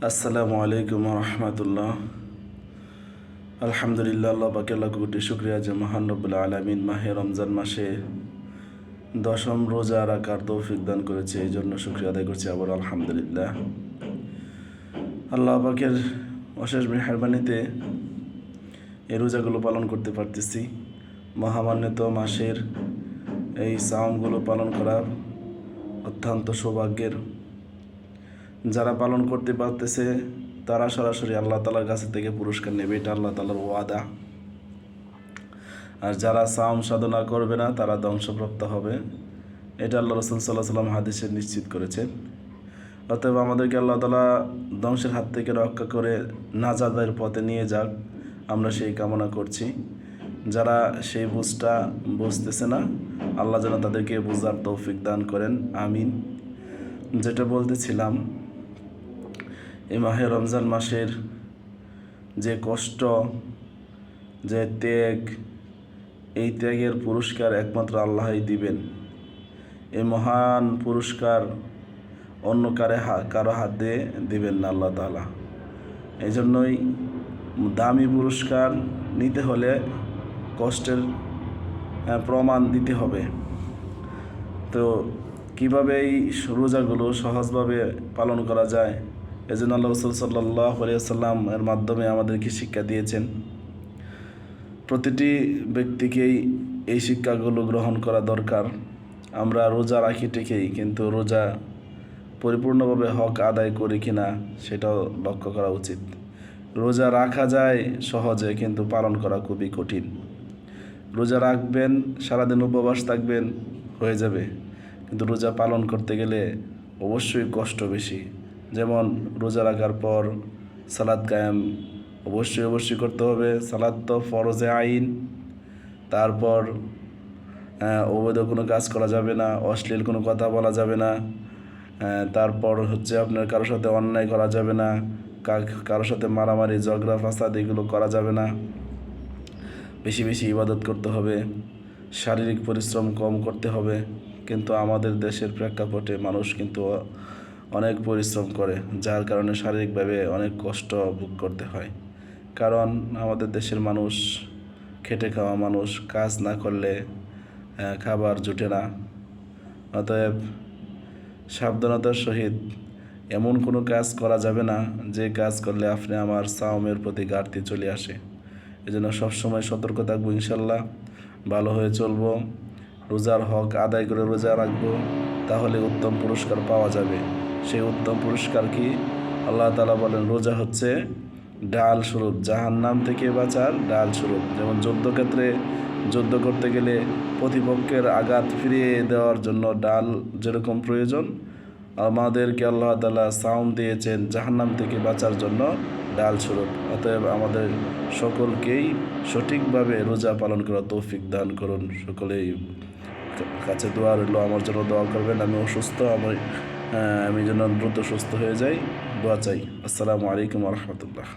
আসসালামু আলাইকুম রহমতুল্লাহ। আলহামদুলিল্লাহ, আল্লাহ পাকের লাখ কোটি শুকরিয়া যে মহান রব্বুল আলামিন মাহে রমজান মাসে দশম রোজা রাখার তৌফিক দান করেছে, এই জন্য শুকরিয়া আদায় করছি আবার আলহামদুলিল্লাহ। আল্লাহ পাকের অশেষ মেহেরবানিতে এই রোজাগুলো পালন করতে পারতেছি। মহামান্বিত মাসের এই সাওমগুলো পালন করা অত্যন্ত সৌভাগ্যের। যারা পালন করতে পারতেছে তারা সরাসরি আল্লাহ তালার কাছে থেকে পুরস্কার নেবে, এটা আল্লাহ তালার ওয়াদা। আর যারা সাওম সাধনা করবে না তারা ধ্বংসপ্রাপ্ত হবে, এটা আল্লাহ রসুল সাল্লাহ সাল্লাম হাদিসে নিশ্চিত করেছেন। অতএব আমাদেরকে আল্লাহ তালা ধ্বংসের হাত থেকে রক্ষা করে নাজাদের পথে নিয়ে যাক, আমরা সেই কামনা করছি। যারা সেই বুঝটা বুঝতেছে না, আল্লাহ যেন তাদেরকে বুঝার তৌফিক দান করেন, আমিন। যেটা বলতেছিলাম, এই মাহে রমজান মাসের যে কষ্ট, যে ত্যাগ, এই ত্যাগের পুরস্কার একমাত্র আল্লাহই দিবেন। এই মহান পুরস্কার অন্য কারো হাত দিয়ে দিবেন না আল্লাহ তাআলা। এই জন্যই দামি পুরস্কার নিতে হলে কষ্টের প্রমাণ দিতে হবে। তো কীভাবে এই রোজাগুলো সহজভাবে পালন করা যায়, এজন্য আল্লাহ রাসূল সাল্লাল্লাহু আলাইহি ওয়াসাল্লাম এর মাধ্যমে আমাদেরকে শিক্ষা দিয়েছেন। প্রতিটি ব্যক্তিকেই এই শিক্ষাগুলো গ্রহণ করা দরকার। আমরা রোজা রাখি ঠিকই, কিন্তু রোজা পরিপূর্ণভাবে হক আদায় করি কিনা সেটাও লক্ষ্য করা উচিত। রোজা রাখা যায় সহজে, কিন্তু পালন করা খুবই কঠিন। রোজা রাখবেন, সারাদিন উপবাস থাকবেন, হয়ে যাবে, কিন্তু রোজা পালন করতে গেলে অবশ্যই কষ্ট বেশি। যেমন রোজা রাখার পর সালাত কায়েম অবশ্যই করতে হবে। সালাত তো ফরজে আইন। তারপর অবৈধ কোনো কাজ করা যাবে না, অশ্লীল কোনো কথা বলা যাবে না। তারপর আপনার কারোর সাথে অন্যায় করা যাবে না, কারোর সাথে মারামারি ঝগড়া ফাসাদ এগুলো করা যাবে না। বেশি বেশি ইবাদত করতে হবে, শারীরিক পরিশ্রম কম করতে হবে। কিন্তু আমাদের দেশের প্রেক্ষাপটে মানুষ কিন্তু অনেক পরিশ্রম করে, যার কারণে শারীরিকভাবে অনেক কষ্ট ভোগ করতে হয়। কারণ আমাদের দেশের মানুষ খেটে খাওয়া মানুষ, কাজ না করলে খাবার জুটে না। অতএব সাবধানতার সহিত এমন কোনো কাজ করা যাবে না যে কাজ করলে আপনি আমার সাওমের প্রতি ঘাটতি চলে আসে। এজন্য সবসময় সতর্ক থাকবো, ইনশাল্লাহ ভালো হয়ে চলবো, রোজার হক আদায় করে রোজা রাখবো, তাহলে উত্তম পুরস্কার পাওয়া যাবে। সেই উত্তম পুরস্কার কি? আল্লাহ তাআলা বলেন, রোজা হচ্ছে ডাল স্বরূপ, জাহান্নাম থেকে বাঁচার ডাল স্বরূপ। যেমন যুদ্ধক্ষেত্রে যুদ্ধ করতে গেলে প্রতিপক্ষের আঘাত ফিরিয়ে দেওয়ার জন্য ডাল যেরকম প্রয়োজন, আমাদেরকে আল্লাহ তাআলা সাওম দিয়েছেন জাহান্নাম থেকে বাঁচার জন্য ডাল স্বরূপ। অতএব আমাদের সকলকেই সঠিকভাবে রোজা পালন করার তৌফিক দান করুন। সকলেই কাছে দোয়া রইল, আমার জন্য দোয়া করবেন। আমি অসুস্থ, আমি যেন দ্রুত সুস্থ হয়ে যাই, দোয়া চাই। আসসালামু আলাইকুম রহমতুল্লাহ।